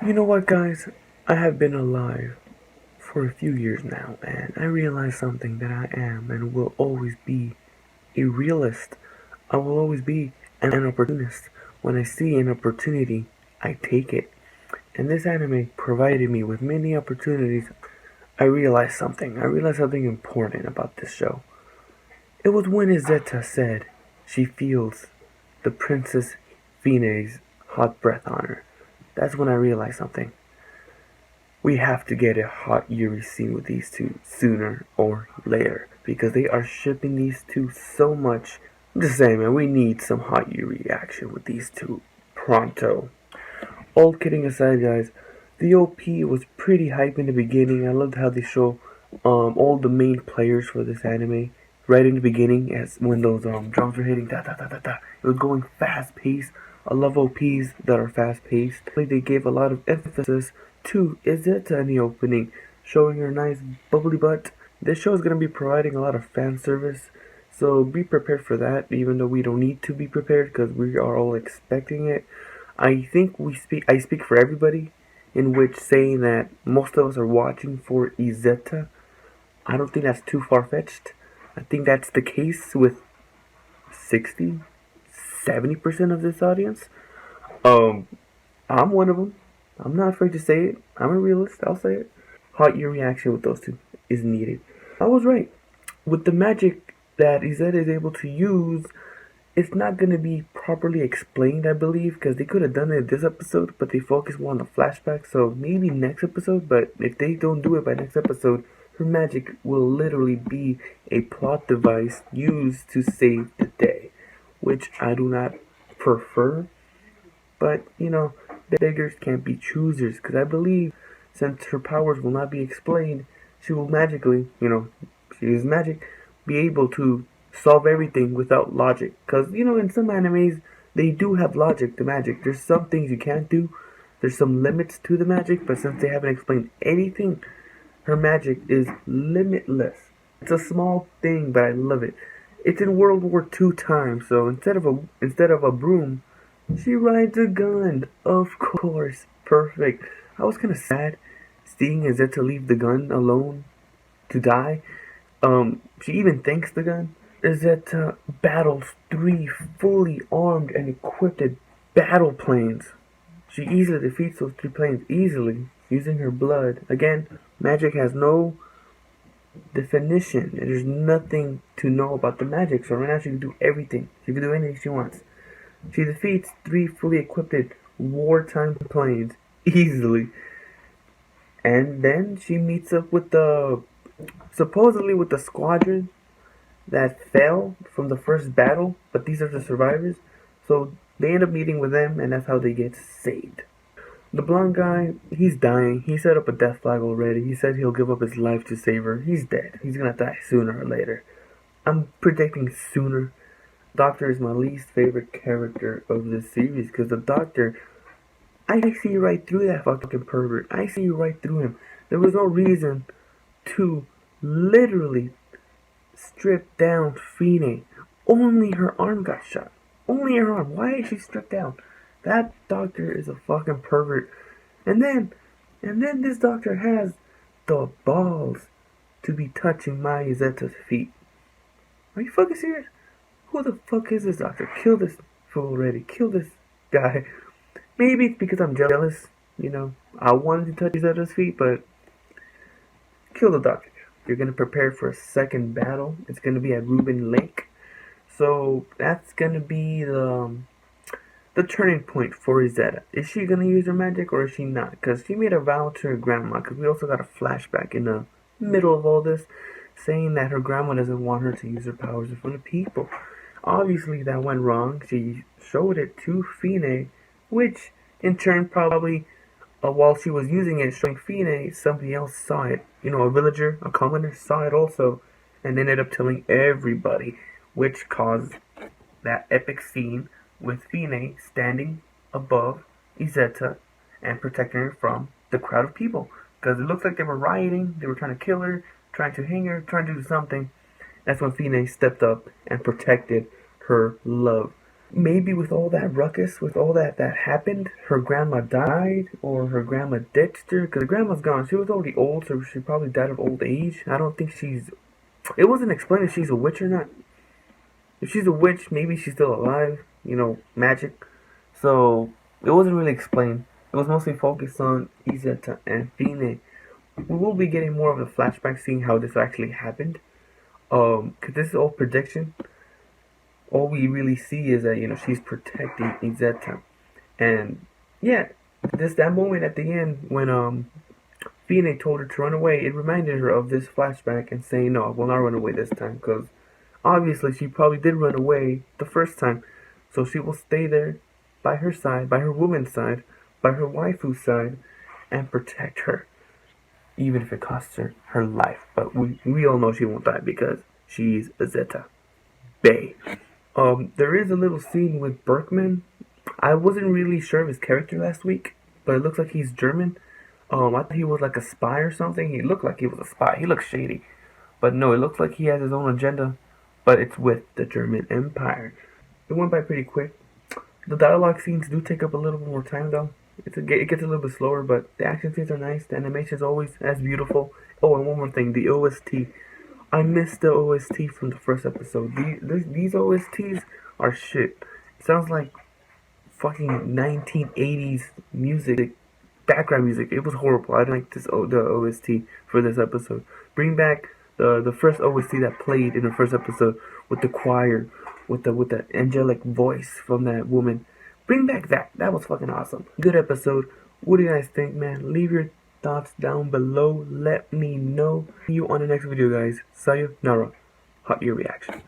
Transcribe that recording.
You know what, guys? I have been alive for a few years now, and I realize something that I am and will always be a realist. I will always be an opportunist. When I see an opportunity, I take it. And this anime provided me with many opportunities. I realized something. I realized something important about this show. It was when Izetta said she feels the Princess Fine's hot breath on her. That's when I realized something. We have to get a hot Yuri scene with these two sooner or later because they are shipping these two so much. I'm just saying, man, we need some hot Yuri action with these two pronto. All kidding aside, guys, the OP was pretty hype in the beginning. I loved how they show all the main players for this anime right in the beginning, as when those drums were hitting, da da da da da. It was going fast paced. I love OPs that are fast paced. They gave a lot of emphasis to Izetta in the opening, showing her nice bubbly butt. This show is gonna be providing a lot of fan service, so be prepared for that. Even though we don't need to be prepared because we are all expecting it. I think I speak for everybody in which saying that most of us are watching for Izetta. I don't think that's too far fetched. I think that's the case with 60, 70% of this audience. Um, I'm one of them. I'm not afraid to say it. I'm a realist. I'll say it. Hot your reaction with those two is needed. I was right. With the magic that Izetta is able to use, it's not going to be properly explained, I believe, because they could have done it this episode, but they focus more on the flashback. So maybe next episode, but if they don't do it by next episode, her magic will literally be a plot device used to save the day, which I do not prefer. But, beggars can't be choosers, because I believe since her powers will not be explained, she will magically, she uses magic, be able to solve everything without logic. Because, in some animes, they do have logic to magic. There's some things you can't do, there's some limits to the magic, but since they haven't explained anything, her magic is limitless. It's a small thing, but I love it. It's in World War II time, so instead of a broom, she rides a gun. Of course, perfect. I was kind of sad seeing Izetta leave the gun alone to die. She even thanks the gun. Izetta battles three fully armed and equipped battle planes. She easily defeats those three planes easily using her blood. Again, magic has no definition. There's nothing to know about the magic. So right now she can do everything. She can do anything she wants. She defeats three fully equipped wartime planes easily. And then she meets up with supposedly with the squadron that fell from the first battle, but these are the survivors. So they end up meeting with them, and that's how they get saved. The blonde guy, he's dying. He set up a death flag already. He said he'll give up his life to save her. He's dead. He's gonna die sooner or later. I'm predicting sooner. Doctor is my least favorite character of this series because the Doctor, I see right through that fucking pervert. I see right through him. There was no reason to literally strip down Fine. Only her arm got shot. Only her arm. Why is she stripped down? That Doctor is a fucking pervert. And then, this Doctor has the balls to be touching my Izetta's feet. Are you fucking serious? Who the fuck is this Doctor? Kill this fool already. Kill this guy. Maybe it's because I'm jealous. I wanted to touch Izetta's feet, but kill the Doctor. You're gonna prepare for a second battle. It's gonna be at Rubin Lake. So that's gonna be the turning point for Izetta. Is she gonna use her magic or is she not? Because she made a vow to her grandma. Because we also got a flashback in the middle of all this, saying that her grandma doesn't want her to use her powers in front of people. Obviously, that went wrong. She showed it to Fine, which in turn probably, while she was using it, showing Fine, somebody else saw it. A villager, a commoner, saw it also, and ended up telling everybody, which caused that epic scene with Fine standing above Izetta and protecting her from the crowd of people. Because it looks like they were rioting, they were trying to kill her, trying to hang her, trying to do something. That's when Fine stepped up and protected her love. maybe with all that ruckus, with all that happened, her grandma died, or her grandma ditched her, because her grandma's gone. She was already old, so she probably died of old age. I don't think she's. It wasn't explained if she's a witch or not. If she's a witch, maybe she's still alive. You know, magic. So it wasn't really explained. It was mostly focused on Izetta and Fine. We will be getting more of the flashback, seeing how this actually happened. Cause this is all prediction. All we really see is that she's protecting Izetta, and yeah, this that moment at the end when Fine told her to run away, it reminded her of this flashback and saying, no, I will not run away this time, because obviously she probably did run away the first time, so she will stay there by her side, by her woman's side, by her waifu's side, and protect her, even if it costs her her life. But we all know she won't die because she's Izetta Bay. There is a little scene with Berkman. I wasn't really sure of his character last week, but it looks like he's German. I thought he was like a spy or something. He looked like he was a spy. He looks shady. But no, it looks like he has his own agenda, but it's with the German Empire. It went by pretty quick. The dialogue scenes do take up a little bit more time though. It gets a little bit slower, but the action scenes are nice. The animation is always as beautiful. Oh, and one more thing, the OST. I missed the OST from the first episode. These OSTs are shit. It sounds like fucking 1980s music, background music. It was horrible. I didn't like the OST for this episode. Bring back the first OST that played in the first episode with the choir, with the angelic voice from that woman. Bring back that. That was fucking awesome. Good episode. What do you guys think, man? Leave your thoughts down below. Let me know. See you on the next video, guys. Sayonara. Hot your reaction.